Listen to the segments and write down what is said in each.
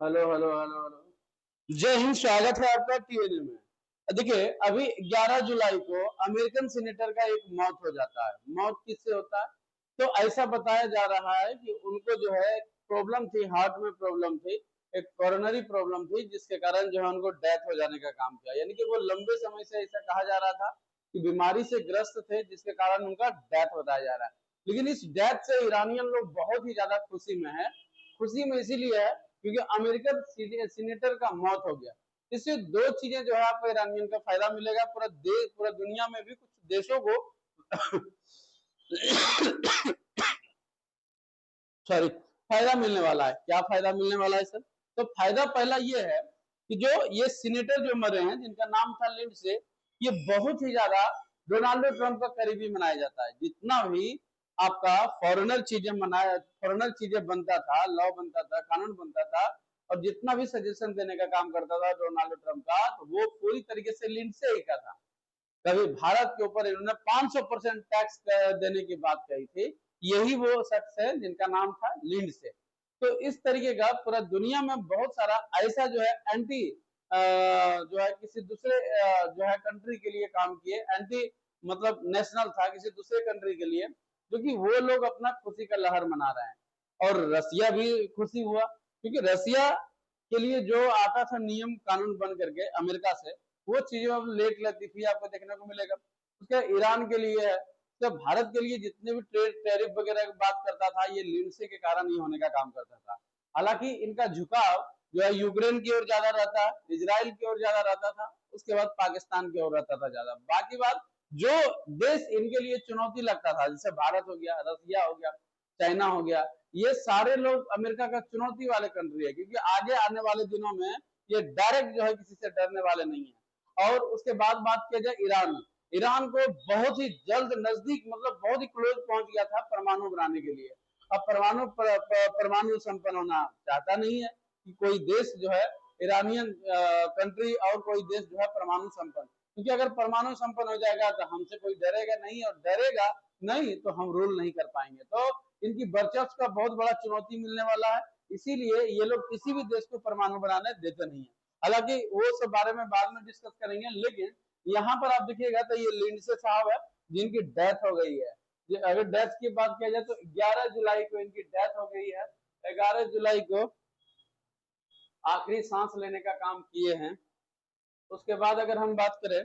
Hello hello hello hello. जय हिंद, स्वागत है आपका टीएनए में। देखिए, अभी 11 जुलाई को अमेरिकन सीनेटर का एक मौत हो जाता है। मौत किससे होता है? तो ऐसा बताया जा रहा है कि उनको जो है प्रॉब्लम थी, हार्ट में प्रॉब्लम थी, एक कोरोनरी प्रॉब्लम थी, जिसके कारण जो है उनको डेथ हो जाने का काम किया। यानी कि वो लंबे समय से ऐसा कहा जा रहा था कि बीमारी से ग्रस्त थे, जिसके कारण उनका डेथ बताया जा रहा है। लेकिन इस डेथ से ईरानियन लोग बहुत ही ज्यादा खुशी में है। खुशी में इसीलिए है क्योंकि अमेरिकन सीनेटर का मौत हो गया। इससे दो चीजें जो है आपको ईरानियन का फायदा मिलेगा, पूरा देश, पूरा दुनिया में भी कुछ देशों को सॉरी, फायदा मिलने वाला है। क्या फायदा मिलने वाला है सर? तो फायदा पहला ये है कि जो ये सीनेटर जो मरे हैं, जिनका नाम था लिंडसे, ये बहुत ही ज्यादा डोनाल्ड ट्रंप का करीबी मनाया जाता है। जितना भी आपका फॉरेनर चीजें बनता था, लॉ बनता था, कानून बनता था, और जितना भी सजेशन देने का काम करता था डोनाल्ड ट्रंप का, तो वो पूरी तरीके से लिंडसे ही का था। कभी भारत के ऊपर इन्होंने 500% टैक्स देने की बात कही थी। यही वो शख्स है जिनका नाम था लिंडसे। तो इस तरीके का पूरा दुनिया में बहुत सारा ऐसा जो है एंटी जो है किसी दूसरे जो है कंट्री के लिए काम किए, एंटी मतलब नेशनल था किसी दूसरे कंट्री के लिए, जो कि वो लोग अपना खुशी का लहर मना रहे हैं। और रसिया भी खुशी हुआ, क्योंकि रसिया के लिए जो आता था नियम कानून बन करके अमेरिका से, वो चीजों अब लेट लतीफी आपको देखने को मिलेगा। उसका ईरान के लिए है। तो भारत के लिए जितने भी ट्रेड टैरिफ वगैरह की बात करता था, ये लिंडसे के कारण ही होने का काम करता था। हालांकि इनका झुकाव जो है यूक्रेन की ओर ज्यादा रहता है, इजराइल की ओर ज्यादा रहता था, उसके बाद पाकिस्तान की ओर रहता था ज्यादा। बाकी बात जो देश इनके लिए चुनौती लगता था, जैसे भारत हो गया, रसिया हो गया, चाइना हो गया, ये सारे लोग अमेरिका का चुनौती वाले कंट्री है, क्योंकि आगे आने वाले दिनों में ये डायरेक्ट जो है किसी से डरने वाले नहीं है। और उसके बाद बात किया जाए ईरान, ईरान को बहुत ही जल्द नजदीक, मतलब बहुत ही क्लोज पहुंच गया था परमाणु बनाने के लिए। अब परमाणु संपन्न होना चाहता नहीं है कि कोई देश जो है ईरानियन कंट्री और कोई देश जो है परमाणु संपन्न, क्योंकि अगर परमाणु संपन्न हो जाएगा तो हमसे कोई डरेगा नहीं, और डरेगा नहीं तो हम रूल नहीं कर पाएंगे। तो इनकी वर्चस्व का बहुत बड़ा चुनौती मिलने वाला है। इसीलिए ये लोग किसी भी देश को परमाणु बनाने देते नहीं है। हालांकि वो सब बारे में बाद में डिस्कस करेंगे, लेकिन यहाँ पर आप देखिएगा तो ये लिंडसे साहब है जिनकी डेथ हो गई है। अगर डेथ की बात किया जाए तो 11 जुलाई को इनकी डेथ हो गई है। 11 जुलाई को आखिरी सांस लेने का काम किए हैं। उसके बाद अगर हम बात करें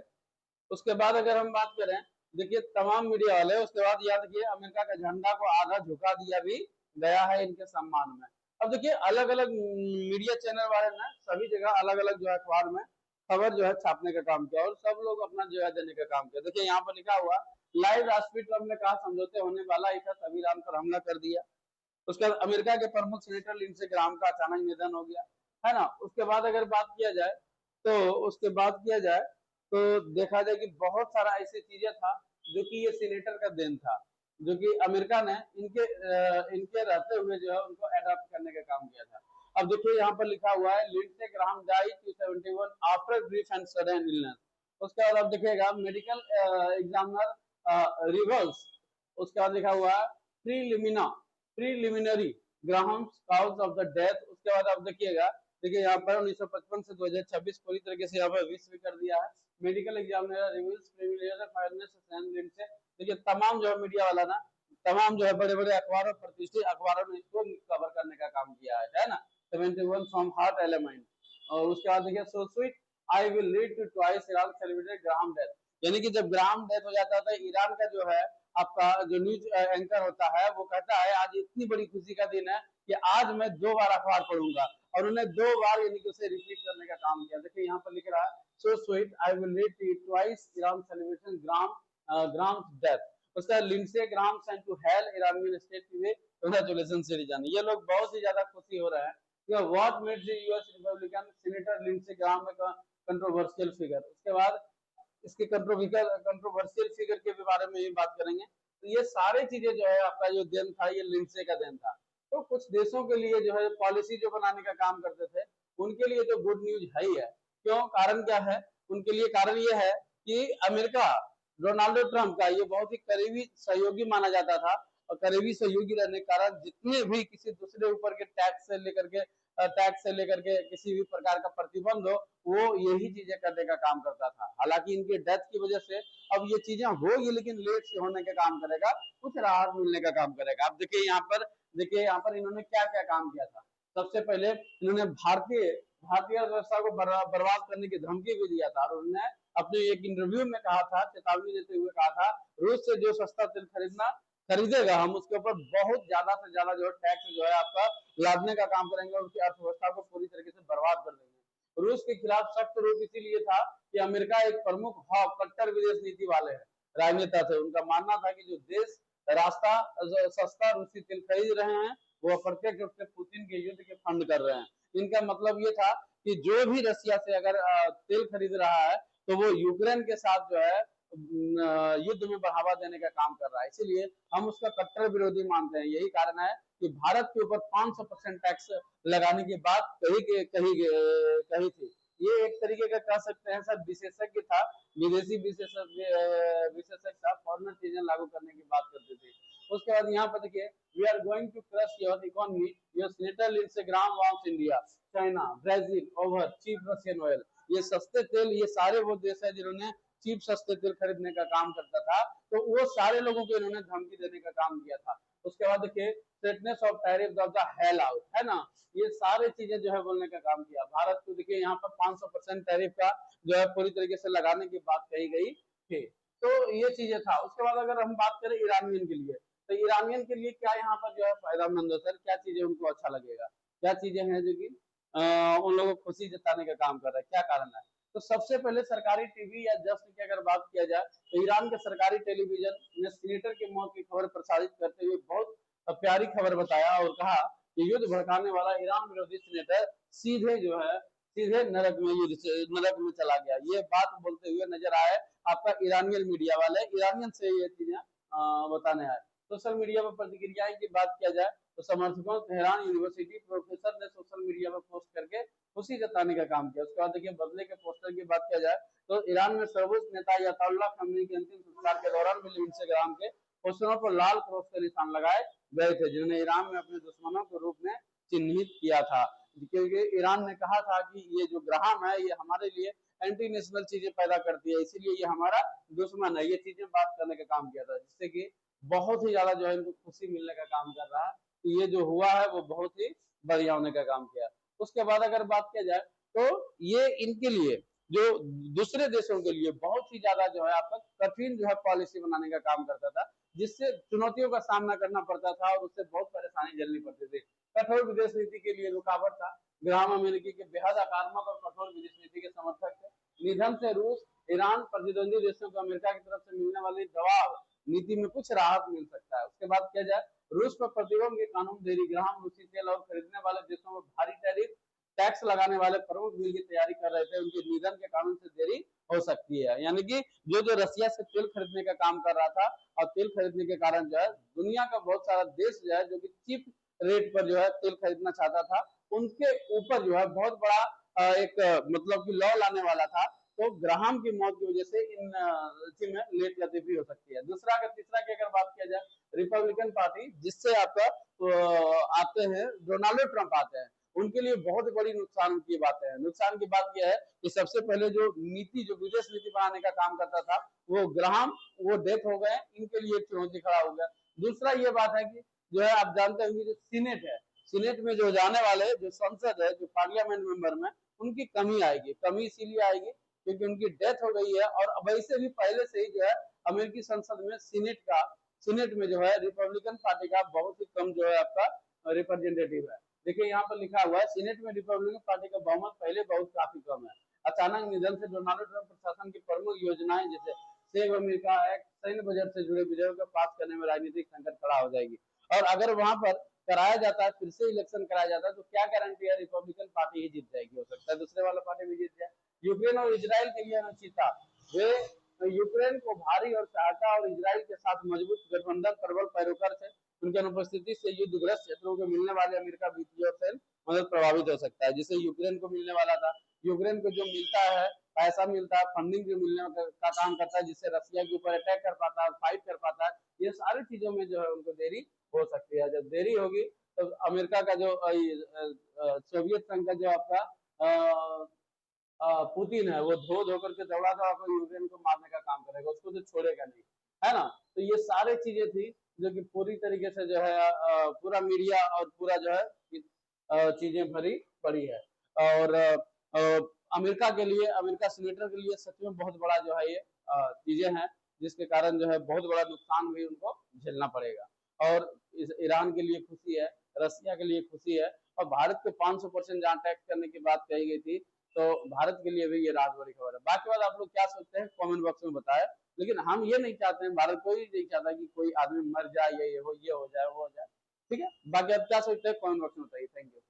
उसके बाद अगर हम बात करें देखिए तमाम मीडिया वाले, उसके बाद याद किए अमेरिका का झंडा को आधा झुका दिया भी गया है इनके सम्मान में। अब देखिए अलग अलग मीडिया चैनल वाले ने सभी जगह अलग अलग जो है अखबार में खबर जो है छापने का काम किया, और सब लोग अपना जो है देने का काम किया। देखिए यहाँ पर लिखा हुआ, लाइव राष्ट्रपति ट्रंप ने कहा समझौते होने वाला ही था, तभी ईरान पर हमला कर दिया। उसके बाद अमेरिका के प्रमुख सीनेटर लिंडसे ग्राहम का अचानक निधन हो गया, है ना। उसके बाद अगर बात किया जाए तो उसके बाद किया जाए तो देखा जाए कि बहुत सारा ऐसी चीजें था जो कि ये सीनेटर का देन था, जो कि अमेरिका ने इनके रहते हुए जो है उनको अडॉप्ट करने का काम किया था। अब देखिए यहाँ पर लिखा हुआ है, Lindsey Graham died 71 after brief and sudden illness. उसके बाद आप देखिएगा मेडिकल एग्जामिनर रिवर्स। उसके बाद लिखा हुआ है प्रीलिमिना preliminary Graham cause of the death. उसके बाद आप देखिएगा, देखिए यहाँ पर 1955 से 2026 पूरी तरीके से यहाँ पर विश्व कर दिया है। Medical examiner reviews premier finance से देखिए तमाम जो है मीडिया वाला ना, तमाम जो है बड़े बड़े अखबारों, प्रतिष्ठित अखबारों ने इसको कवर करने का काम किया है ना। 71 फ्रॉम हार्ट एलिमेंट। और उसके बाद देखिए so sweet I will lead to twice Iran celebrated Graham death. यानी कि जब ग्राहम डेथ हो जाता था ईरान का जो है आपका जो न्यूज एंकर होता है, वो कहता है आज इतनी बड़ी खुशी का दिन है कि आज मैं 2 बार अखबार पढ़ूंगा, और उन्हें 2 बार यानी कि उसे रिपीट करने का काम किया। देखिए यहाँ पर लिख रहा है so sweet I will lead to twice Iran celebration Graham death. उसका Lindsey Graham sent to hell Iranian state today congratulation citizen. ये लोग बहुत ही ज्यादा खुशी हो रहे हैं। What made the US Republican senator Lindsey Graham में कंट्रोवर्शियल फिगर। उसके बाद इसके कंट्रोवर्शियल फिगर के बारे में भी बात करेंगे। तो ये सारी चीजें जो है आपका जो देन था ये लिंडसे का देन था। तो कुछ देशों के लिए जो है पॉलिसी जो बनाने का काम करते थे, उनके लिए तो गुड न्यूज है ही है। क्यों? कारण क्या है उनके लिए? कारण ये है कि अमेरिका डोनाल्ड ट्रंप का ये बहुत ही करीबी सहयोगी माना जाता था, और करीबी सहयोगी रहने के कारण जितने भी किसी दूसरे ऊपर के टैक्स से लेकर के टैक्स से लेकर के किसी भी प्रकार का प्रतिबंध हो, वो यही चीजें करने का काम करता था। हालांकि इनके डेथ की वजह से अब ये चीजें होगी, लेकिन लेट से होने का काम करेगा, कुछ राहत मिलने का काम करेगा। अब देखिए यहाँ पर इन्होंने क्या क्या काम किया था। सबसे पहले इन्होंने भारतीय अर्थव्यवस्था को बर्बाद करने की धमकी भी दिया था, और उन्होंने अपने एक इंटरव्यू में कहा था, चेतावनी देते हुए कहा था, रूस से जो सस्ता तेल खरीदेगा, हम उसके ऊपर बहुत ज्यादा से ज्यादा जो है टैक्स जो है आपका लादने का काम करेंगे और उसकी अर्थव्यवस्था को पूरी तरीके से बर्बाद कर देंगे। रूस के खिलाफ सख्त रुख इसीलिए था कि अमेरिका एक प्रमुख कट्टर विदेश नीति वाले हैं, राजनेता थे। उनका मानना था कि जो देश रास्ता सस्ता रूसी तेल खरीद रहे हैं, वो अप्रत्यक्ष रूप से पुतिन के युद्ध के फंड कर रहे हैं। इनका मतलब ये था कि जो भी रसिया से अगर तेल खरीद रहा है, तो वो यूक्रेन के साथ जो है युद्ध में बढ़ावा देने का काम कर रहा है। इसीलिए हम उसका कट्टर विरोधी मानते हैं। यही कारण है कि भारत के ऊपर 500% टैक्स लगाने की बात कही थी। ये एक तरीके का कह सकते हैं सर, विशेषज्ञ था, विदेशी विशेषज्ञ था, फॉरेनर चीजें लागू करने की बात करते थे। उसके बाद यहाँ पर देखिए, we are going to crush your economy, your senator Instagram wants India, China, Brazil over cheap Russian oil. ये सस्ते तेल, ये सारे वो देश है जिन्होंने चीप सस्ते तेल खरीदने का काम करता था, तो वो सारे लोगों को इन्होंने धमकी देने का काम किया था। उसके बाद देखिए, straightness of tariff of the hell out, है ना, ये सारे चीजें जो है बोलने का काम किया। भारत को देखिए यहाँ पर 500% टैरिफ का जो है पूरी तरीके से लगाने की बात कही गई थी। तो ये चीजें था। उसके बाद अगर हम बात करें ईरानियन के लिए, तो ईरानियन के लिए क्या यहाँ पर जो है फायदेमंद है सर, क्या चीजें उनको अच्छा लगेगा, क्या चीजें हैं जो कि उन लोगों को खुशी जताने का काम कर रहा है, क्या कारण है। तो सबसे पहले सरकारी टीवी या जश्न की अगर बात किया जाए, तो ईरान के सरकारी टेलीविजन ने सीनेटर की मौत की खबर प्रसारित करते हुए बहुत प्यारी खबर बताया और कहा कि युद्ध भड़काने वाला ईरान विरोधी सीनेटर सीधे नरक में चला गया। ये बात बोलते हुए नजर आए आपका ईरानियन मीडिया वाले, ईरानियन से ये चीजें बताने आए। सोशल मीडिया पर प्रतिक्रियाएं की बात किया जाए, तो समर्थकों तेहरान यूनिवर्सिटी प्रोफेसर ने सोशल मीडिया पर पोस्ट करके खुशी जताने का काम किया। उसके बाद देखिए, बदले के पोस्टर की बात किया जाए, तो ईरान में सर्वोच्च नेता अयातुल्लाह खमेनी के अंतिम संस्कार के दौरान मिले इंस्टाग्राम के पोस्टरों पर लाल क्रॉस के निशान लगाए गए थे, जिन्होंने ईरान में अपने दुश्मनों के रूप में चिन्हित किया था। क्योंकि ईरान ने कहा था कि ये जो ग्राहम है, ये हमारे लिए एंटी नेशनल चीजें पैदा करती है, इसीलिए ये हमारा दुश्मन है, ये चीजें बात करने का काम किया था, जिससे कि बहुत ही ज्यादा जो है इनको खुशी मिलने का काम कर रहा है कि ये जो हुआ है वो बहुत ही बढ़िया होने का काम किया। उसके बाद अगर बात किया जाए, तो ये इनके लिए, जो दूसरे देशों के लिए बहुत ही ज्यादा जो है आपका कठिन जो है पॉलिसी बनाने का काम करता था, जिससे चुनौतियों का सामना करना पड़ता था और उससे बहुत परेशानी झेलनी पड़ती थी। कठोर विदेश नीति के लिए रुकावट था। ग्राहम अमेरिकी के बेहद आक्रामक और कठोर विदेश नीति के समर्थक थे। निधन से रूस, ईरान, प्रतिद्वंदी देशों को अमेरिका की तरफ से मिलने वाली दबाव नीति में कुछ राहत मिल सकता है। उसके बाद किया जाए, रूस पर प्रतिबंध के कानून देरी, ग्राहम रूसी तेल और खरीदने वाले देशों में भारी टैरिफ टैक्स लगाने वाले प्रमुख बिल की तैयारी कर रहे थे, उनके निधन के कानून से देरी हो सकती है। यानी कि जो रसिया से तेल खरीदने का काम कर रहा था, और तेल खरीदने के कारण जो है दुनिया का बहुत सारा देश जो है, जो कि चीप रेट पर जो है तेल खरीदना चाहता था, उनके ऊपर जो है बहुत बड़ा एक मतलब कि लॉ लाने वाला था। तो ग्राहम की मौत की वजह से इसी में लेट गति भी हो सकती है। तीसरा की अगर बात किया जाए, रिपब्लिकन पार्टी, जिससे आपका आते हैं डोनाल्ड ट्रंप आते हैं, उनके लिए बहुत बड़ी नुकसान की बात है। नुकसान की बात यह है कि सबसे पहले जो विदेश नीति बनाने का काम करता था, वो ग्राहम, वो डेथ हो गए, इनके लिए चुनौती खड़ा हो गया। दूसरा ये बात है कि जो है आप जानते होंगे, जो सीनेट है, सीनेट में जो जाने वाले जो संसद है, जो पार्लियामेंट मेंबर में, उनकी कमी आएगी। कमी इसीलिए आएगी क्योंकि उनकी डेथ हो गई है, और वैसे भी पहले से ही जो है अमेरिकी संसद में सीनेट में जो है रिपब्लिकन पार्टी का बहुत ही कम जो है आपका रिप्रेजेंटेटिव है। देखिए यहाँ पर लिखा हुआ है, सीनेट में रिपब्लिकन पार्टी का बहुमत पहले बहुत काफी कम है। अचानक निधन से डोनाल्ड ट्रंप प्रशासन की प्रमुख योजनाएं जैसे सेव अमेरिका एक्ट, सैन्य बजट से जुड़े विधेयकों को पास करने में राजनीतिक संकट खड़ा हो जाएगी। और अगर वहां पर कराया जाता है, फिर से इलेक्शन कराया जाता है, तो क्या गारंटी है रिपब्लिकन पार्टी ही जीत जाएगी? हो सकता है दूसरे वाला पार्टी भी जीत जाए। यूक्रेन और इजराइल के लिए अनिश्चितता, वे यूक्रेन को भारी और सहायता और इजराइल के साथ मजबूत गठबंधन प्रबल पैरोकार से उनकी अनुपस्थिति से युद्धग्रस्त क्षेत्रों को मिलने वाले अमेरिका वित्तीय और सैन्य मदद प्रभावित हो सकता है। जिसे यूक्रेन को मिलने वाला था, यूक्रेन को जो मिलता है, पैसा मिलता है, फंडिंग जो मिलने का काम करता है, जिससे रसिया के ऊपर अटैक कर पाता है, फाइट कर पाता है, ये सारी चीजों में जो है उनको देरी हो सकती है। जब देरी होगी तो अमेरिका का जो सोवियत संघ का जो आपका अ, पुतिन है वो धो धो करके दौड़ा दौड़ा कर यूक्रेन को मारने का काम करेगा, उसको तो छोड़ेगा नहीं, है ना। तो ये सारे चीजें थी जो कि पूरी तरीके से जो है पूरा मीडिया और पूरा जो है चीजें भरी पड़ी है। और अमेरिका के लिए, अमेरिका सीनेटर के लिए सच में बहुत बड़ा जो है ये चीजें हैं, जिसके कारण जो है बहुत बड़ा नुकसान भी उनको झेलना पड़ेगा। और इस ईरान के लिए खुशी है, रसिया के लिए खुशी है, और भारत को 500% जहाँ टैक्स करने की बात कही गई थी, तो भारत के लिए भी ये राहत भरी खबर है। बाकी बात आप लोग क्या सोचते हैं कमेंट बॉक्स में बताएं। लेकिन हम ये नहीं चाहते हैं, भारत कोई नहीं चाहता कि कोई आदमी मर जाए या ये हो जाए वो हो जाए। ठीक है, बाकी आप क्या सोचते हैं कमेंट बॉक्स में बताइए। Thank you.